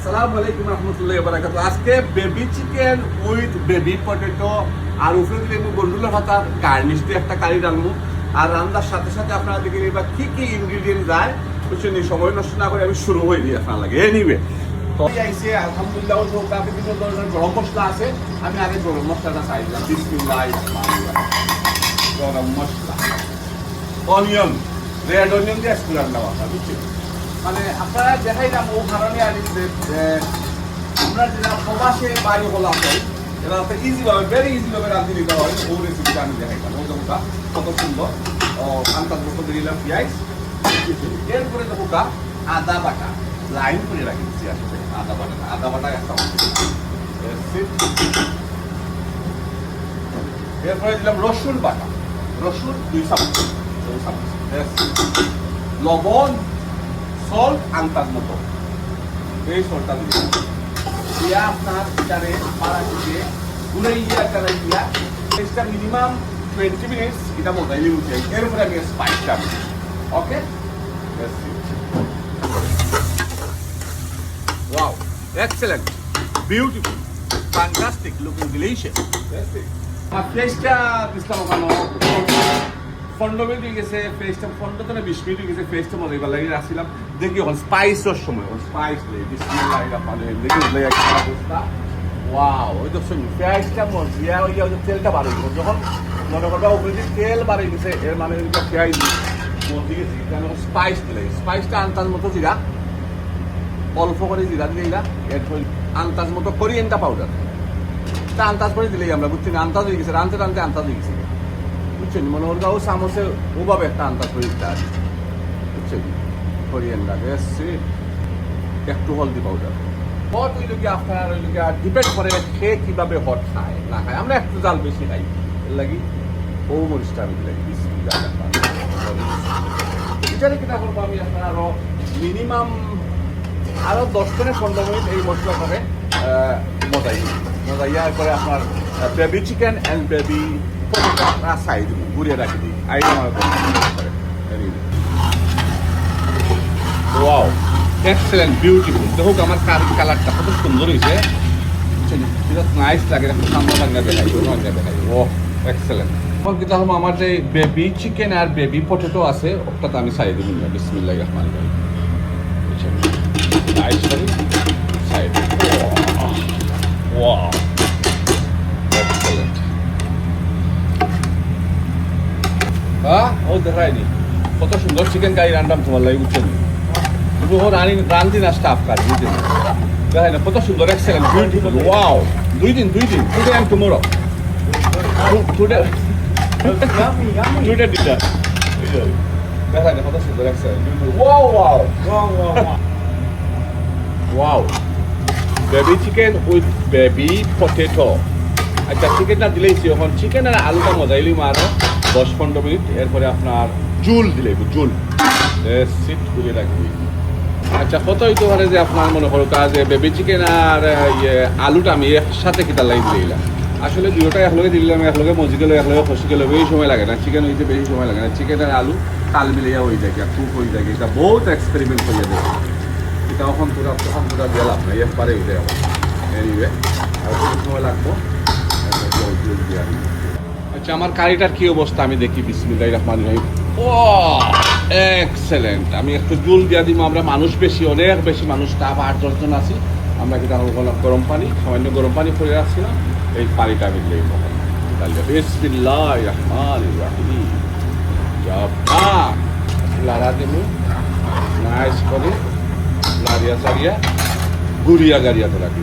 আসসালামু আলাইকুম রহমতুল্লাহি ওয়া বারাকাতুহু। আজকে baby chicken with baby potato আর উপরে দিলে গন্ডুলের হাতা গার্নিশ দিয়ে একটা কারি রান্নু। আর রান্নার সাথে সাথে আপনারা দেখে নিবা কি কি ইনগ্রিডিয়েন্ট যায়, বুঝছেন? সময় নষ্ট না করে আমি শুরু হয়ে দিই আপনার লাগে। এনিওয়ে তো আইসে আলহামদুলিল্লাহ, বিভিন্ন ধরনের গরম মশলা আছে। আমি আগে গরম মশলাটা চাই দিলাম। বিসমিল্লাহির রহমানির রহিম। গরম মশলা, অনিয়ন, রেড অনিয়ন দিয়ে একটু রান্না বান্না, বুঝছেন? মানে আপনারা দেখাইলাম ও কারণে আর আমরা যেটা প্রবাসে বাড়ি বলা হয়, এটা ইজিভাবে ভেরি ইজিভাবে রাঁধি নিতে হয়। ও রেসিপিটা আমি দেখাইলাম, ও দেখুন কত সুন্দর। ও আন্দাজ মতো দিয়ে দিলাম পেঁয়াজ, এরপরে দেখুন আদা বাটা লাইন করে রাখিয়েছি। আসলে আদা বাটা একটা, এরপরে দিলাম রসুন বাটা, রসুন 2 চামচ, লবণ, সল্ট আন্দাজ মতো, এই সল্টটা দিলাম। দিয়া আপনার এখানে পাড়াটিতে গুঁড়াইয়া কারাইয়া এটা মিনিমাম 20 মিনিটস এটা মোটাই নিউছে। এরপরে আমি স্পাইসটা okay. Wow, excellent, beautiful, fantastic, looking delicious. আর ফ্লেশটা দিলাম ওখানে 15 মিনিট হয়ে গেছে। ফ্রেশটা 15 থেকে 20 মিনিট হয়ে গেছে। ফ্রেশটা মজা এবার লাগিয়ে রাখছিলাম। দেখি এখন স্পাইসের সময়, স্পাইস নেই। বিসমিল্লাহির রহমানির রহিম। দেখি একটা অবস্থা। ওয়াও, ওই তো শুনুন পেঁয়াজটা মজিয়া ওই যে তেলটা বাড়ে গেছে। যখন মনে করবা উপরে যে তেল বাড়ে গেছে, এর মানে পেঁয়াজ মজি গেছে। কেন স্পাইস দিলে, স্পাইসটা আন্দাজ মতো জিরা, অল্প করে জিরা দিলেই এরপর আন্দাজ মতো কোরিয়েন্ডার পাউডার তা আন্দাজ করে দিলেই আমরা, বুঝছি না? আন্দাজ হয়ে গেছে, রানতে রানতে আন্দাজ হয়ে গেছে, বুঝছেন? মনে হল ও চামচে ওভাবে একটা আন্দাজ করে দিতে আছে, বুঝছেন? কোরিয়েন্ডার এসছি, একটু হলদি পাউডার। হট ওই লোকে আপনার ওই লোকে ডিপেন্ড করে খেয়ে কীভাবে হট খায় না খায়। আমরা একটু জাল বেশি খাই, এর লাগি ও মরিচটা আমি দিলাই। এটারে কিনা করবো আমি আপনার আরো মিনিমাম আরো 10 থেকে 15 মিনিট এই মশলা করে মজাইয়া করে আপনার baby chicken and baby potato side ঘুরিয়ে রাখি দিই। Wow, excellent, beautiful. দেখুক আমার কালারটা কত সুন্দর হয়েছে, নাইস লাগে। একটু সামনে ভাঙ্গা দেখাই। ও এক্সেলেন্ট। এখন কিন্তু আমার যে বেবি চিকেন আর বেবি পটেটো আছে, ওটাতে আমি সাইড দিই। বিসমিল্লাহির রহমানির রহিম। নাইস করে সাইড। Wow, excellent. হ্যাঁ, ও দেখায়নি কত সুন্দর চিকেন কারি রান্নাম তোমার লাগে, বুঝছেন? রান্ধি না স্টাফ কাজ, বুঝছেন? দেখায় না কত সুন্দর, এক্সেলেন্ট, বিউটিফুল। ওয়াও, দুই দিন today and tomorrow, today dinner. দেখায় না কত সুন্দর, excellent, wow wow wow. Baby chicken with baby potato. আচ্ছা, চিকেনটা দিলেইছি। এখন চিকেন আর আলুটা মজাইলি আরো 10-15 মিনিট। এরপরে আপনার জুল দিলে, জুল সিট করে রাখবি। আচ্ছা, কত হইতে পারে যে আপনার মনে করো যে বেবি চিকেন আর আলুটা আমি একসাথে কিতা লাইন দিলাম। আসলে দুটোটা একলগে দিলাম, একলগে মজি গেলো, একলগে খসি গেলো, বেশি সময় লাগে না। চিকেন হইতে বেশি সময় লাগে না। চিকেন আর আলু তাল মিলিয়া হয়ে যায়, কুক হয়ে যায়। এটা বহুত এক্সপেরিমেন্ট হয়ে যায়। এটা তখন তোরা গেলাম না, একবারে হয়ে যায়। এনিওয়ে আর সময় লাগবো। আচ্ছা, আমার কারিটার কি অবস্থা আমি দেখি। বিসমিল্লাহির রহমানির রহিম। ও এক্সেলেন্ট। আমি একটু জল দিয়া দিব। আমরা মানুষ বেশি, অনেক বেশি মানুষ, স্টাফ 8-10 জন আছি। আমরা কিন্তু গরম পানি, সামান্য গরম পানি করে রাখছিলাম। এই পানিটা আমি দিলেই বিসমিল্লাহির রহমানির রহিম। লাড়া দেব নাইস করে, লাড়িয়া সারিয়া গুড়িয়া গাড়িয়া তো রাখি।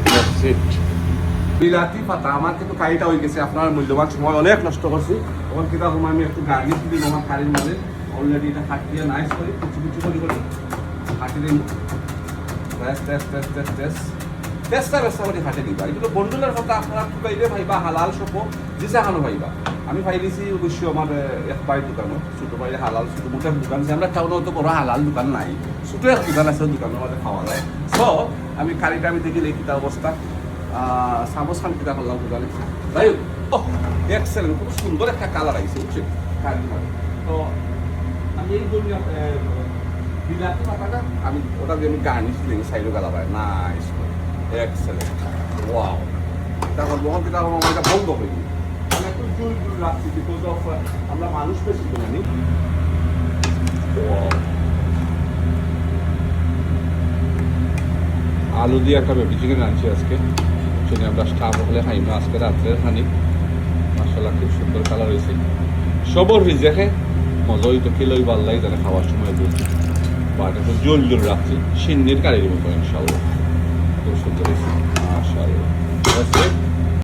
বিলাতি পাতা আমার কিন্তু কারিটা হয়ে গেছে। আপনার মূল্যবান সময় অনেক নষ্ট করছি। তখন কিন্তু আমি একটু গার্নিশ দিই আমার কারির মাঝে। অলরেডি এটা কাটিয়ে নাইস করে কুচি করে কাটি দিন। চেষ্টা করে কাটে দিবা। এগুলো বন্ডুলের কথা আপনারা পাইলে ভাইবা হালাল সপো দিশা খানো ভাইবা। আমি পাইলিছি অবশ্য আমার এক ভাই দোকানত, ছোটো ভাই হালাল ছোটো মোটা দোকান আছে। আমরা টাউনত তো বড় হালাল দোকান নাই, ছোটো এক দোকান আছে, দোকানের মাঝে খাওয়া যায়। সো আমি কারিটা আমি দেখিলে কিতা অবস্থা। চামচ খান কিতা করলাম দোকানে, যাই হোক এক্সেলেন্ট, খুব সুন্দর একটা কালার আইছে, বুঝছেন? তো আমি এই বিলাতি পাতাটা আমি ওটা দিয়ে আমি গার্নিশ দিই, সাইডও গালা পাই নাইস। এক্সেলেন্ট ওয়াও তখন যখন থেকে আমার এটা বন্ধ হয়ে গেল আমি একটু জুল জুল রাখছি বিকজ অফ আমরা মানুষ বেশি তো জানি আলু দিয়ে একটা বেবি চিকেন আনছি আজকে যদি আমরা স্টাফ হলে খাই না আজকে রাত্রের খানি মাসাল্লাহ খুব সুন্দর কালার হয়েছে সবর ভিজেখে মজা হইতো খেলেই ভাল লাগে যারা খাওয়ার সময় বলছি বাট একটু জল জল রাখছি সিন্নির কারির মতো ইনশাল্লাহ খুব সুন্দর হয়েছে মাসাল্লাহ